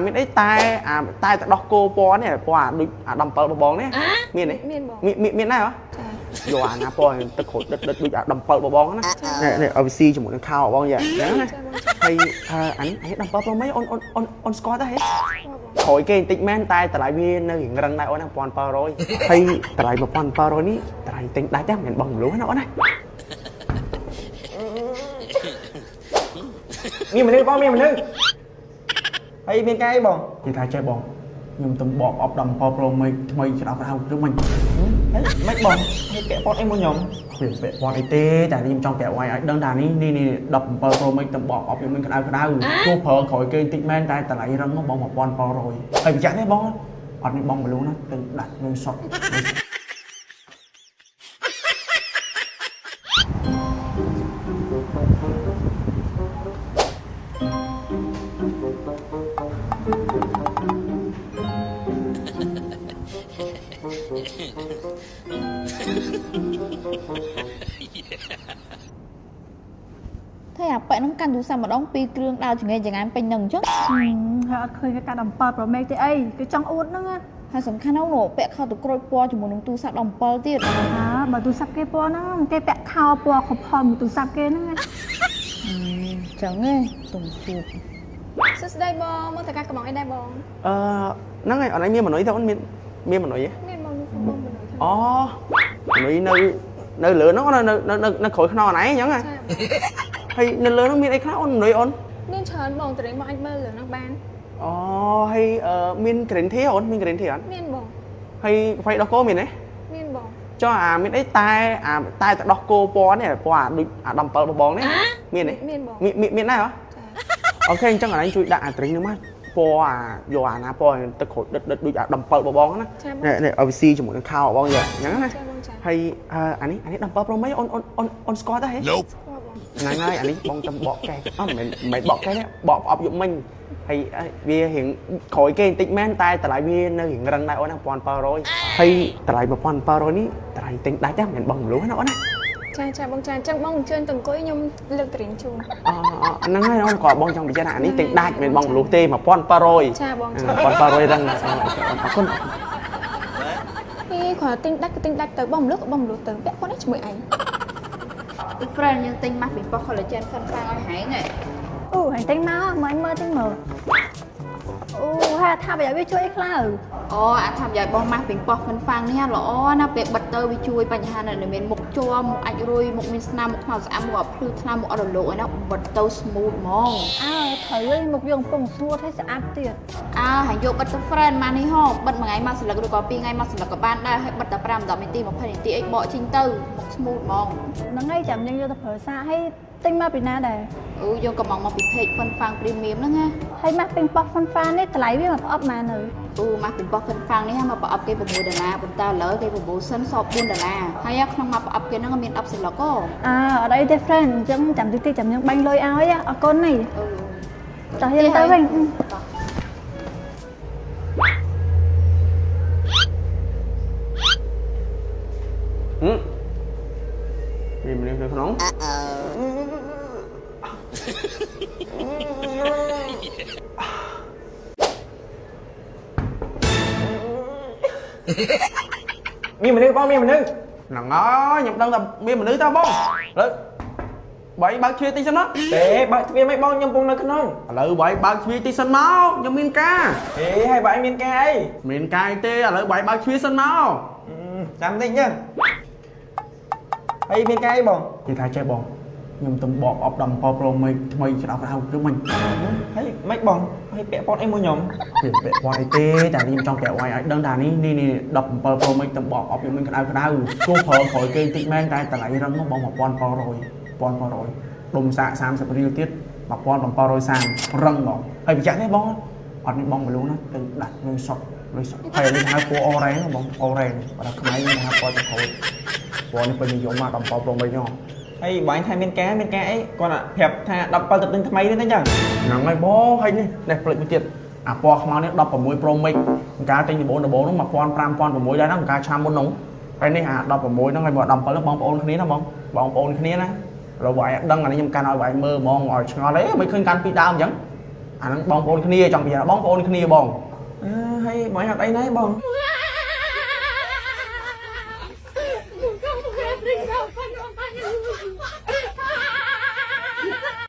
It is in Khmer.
មានអីតែដោះគោពណ៌នេះពណ៌ដូចអា17បងនេះមានទេមានដែរហ៎យកអាណាពណ៌ទឹកក្រូចដិតដូចអា17បងណានេះឲ្យវាស៊ីជាមួយនឹងខោបងយ៉ាងហ្នឹងណាហើយអានេះ17បងមិនអូនស្គាល់ទេហ៎ក្រោយគេបន្តិចមែនតែតម្លៃវានៅរៀងរឹងដែរអូនណា1700ហើយតម្លៃ1700នេះតម្លៃទិញដាច់ទេមិនបងមលូណាអូនណាមានមនុស្សបងមានមនុស្សហើយមានកែបងនិយាយថាចេះបងខ្ញុំទំបកអប់17 Pro Max ថ្មីច្រោះក្រៅឬមិនមិនបងហើយពាក់ព័ន្ធអីមកខ្ញុំពាក់ព័ន្ធអីទេតែខ្ញុំចង់ប្រាប់ឲ្យដឹងថានេះ17 Pro Max ទំបកអប់ខ្ញុំមិនក្តៅទោះប្រើក្រោយគេបន្តិចមែនតែតម្លៃរឹងមកបង1700ហើយប្រយ័ត្នទេបងអត់នេះបងមលូណាទៅដាច់នឹងសុតthế à bạn nó căn chú sao mà đóng pi kêu đào chỉ nghe chẳng ai bên nâng chứ hơi khơi cái đồng bờ pro make ấy cái trong út nữa nghe hay sắm khăn áo nổ bẹ khao từ cối po chỉ muốn tu sạp đồng bờ tiệt bà tu sạp cái po nó cái bẹ khao po khop hòm một tu sạp cái nữa nghe chẳng nghe tùng chụp Sus đây bong, mau thằng cái món đây bong. ហ្នឹងហើយអត់ឯងមានមនុស្សទៅអូនមានមនុស្សទេ មានបងមនុស្ស អូមនុស្សនៅលើហ្នឹងនៅក្រោយខ្នងអណៃអញ្ចឹងហ៎ហើយនៅលើហ្នឹងមានអីខ្លះអូនមនុស្សអូន មានច្រើនបងតើមកអាចមើលលើហ្នឹងបាន អូហើយមាន green tea អូនមាន green tea អត់ មានបង ហើយកាហ្វេដោះគោមានទេ មានបង ចុះមានអីតែដោះគោពណ៌នេះពណ៌ដូចអា17បងនេះមានទេ មានបង មានដែរហ៎អូខេអញ្ចឹងអណៃជួយដាក់អា drink ហ្នឹងមកពណ៌យកអាណាពណ៌ទឹកក្រូចដិតដូចអា17បងណានេះឲ្យវាស៊ីជាមួយនឹងខោបងយ៉ាងហ្នឹងណាហើយអានេះ17 Pro Max អូនស្គាល់ទេហ៎ហ្នឹងហើយអានេះបងចាំបកកែមិនបកកែទេបកប្រអប់យកមិញហើយវារៀងក្រោយគេបន្តិចមែនតែតម្លៃវានៅរៀងរឹងដែរអូនណា1700ហើយតម្លៃ1700នេះតម្លៃទិញដាច់ទេមិនបងមលូណាអូនណាចាបងចាអញ្ចឹងបងអញ្ជើញទៅអង្គុយខ្ញុំលើកត្រៀងជូន ហ្នឹងហើយអូនក៏បងចង់ពិចារណាអានេះទិញដាច់មិនបងមលូទេ1700ចាបងចា1700រឹងអរគុណ នេះគាត់ទិញដាច់ក៏ទិញដាច់ទៅបងមលូក៏បងមលូទៅពាក់ព័ន្ធនេះជាមួយឯង friend យើងទិញមកពីប៉ុស collagen សិនខ្លាំងឲ្យហែងហ៎ hành tinh máu mà anh mơ tinh mờ hay thao bây giờ biết chơi khlau អូអាថាយាយបងម៉ាស់ពីប៉ុសហ្វិនហ្វាំងនេះល្អណាស់ពេលបិទទៅវាជួយបញ្ហានៅមានមុខជាប់មុខអាចរុយមុខមានស្នាមមុខថ្មស្អាតមុខអត់ភ្លឺថ្លាមុខអត់រលោងឯណាបិទទៅ smooth ហ្មង thử một dùng cùng xua thấy sẽ áp tiền ហើយយកបិទទៅ friend មកនេះហ៎បិទមួយថ្ងៃមកសន្លឹកឬក៏2ថ្ងៃមកសន្លឹកក៏បានដែរហើយបិទតែ5 10នាទី20នាទីអីបកចេញទៅមុខ smooth ហ្មង nó ngay chậm nhưng vô tập thử xa hay tinh ma bị na đây យកកំងមកពី page ហ្វិនហ្វាំង premium ហ្នឹងណា hay mắt pin bọc phân pha đấy lấy với mặt ốp mà nữ ម៉ាស់ពីប៉ុសហ្វិនហ្វាំងនេះមកប្រអប់គេ6 $ប៉ុន្តែឥឡូវគេប្រមូលសិនសល់4 $ហើយក្នុងមកប្រអប់គេហ្នឹងមាន10 slot ở đây đây friend chẳng chậm tí chậm nhưng banh lôi áo á ở con này tới hiện tới banh Mình được không? Miên mình đi nằng nó nhập đơn là miên mình đi tao bông đấy bảy bác chia tí sân đó để bác chia mấy bông nhâm bông nơi không lỡ bảy bác chia tí sân máu nhâm miên ca ê hai bảy miên ca ấy miên ca tê lỡ bảy bác chia sân máu làm đi nhá hay miên ca ấy bông chị thay chơi bông nhâm từng bọt ọc đầm Pro Maxថ្មីច្រោះក្រៅឬមិនហើយមិនបងហើយពាក់ព័ន្ធអីមួយខ្ញុំពាក់ព័ន្ធអីទេតែខ្ញុំចង់ប្រាប់ឲ្យដឹងថានេះ17 Pro Max ទំបកអប់ខ្ញុំមិនក្តៅទោះប្រើក្រោយគេបន្តិចមែនតែតម្លៃរឹងមកបង1700ដុំសាក30រៀលទៀត1730រឹងបងហើយប្រយ័ត្នទេបងអត់នេះបងមលូណាទៅដាក់លុយសុតហើយនេះហៅពណ៌អូរ៉េងបងអូរ៉េងបើថាខ្មែរនេះហៅពណ៌ចង្កូតពណ៌នេះពេញនិយមមក17 Pro Max ហ្នឹងហើយបងថាមានការអីគាត់ប្រាប់ថា17ទៅទិញថ្មីទេចឹងហ្នឹងហើយបងហើយនេះផ្លេចមួយទៀតអាពណ៌ខ្មៅនេះ16 Pro Max ការទិញដំបូងហ្នឹង1500 1600ដែរហ្នឹងការឆាំមុនហ្នឹងហើយនេះអា16ហ្នឹងហើយមក17ហ្នឹងបងប្អូនគ្នាណាបងប្អូនគ្នាណារកវាយដឹងអានេះខ្ញុំកាន់ឲ្យវាយមើលហ្មងឲ្យឆ្ងល់អីមិនឃើញកាន់ពីដើមអញ្ចឹង អាហ្នឹងបងប្អូនគ្នាចង់និយាយថាបងប្អូនគ្នាបងហើយបងអត់អីណែបង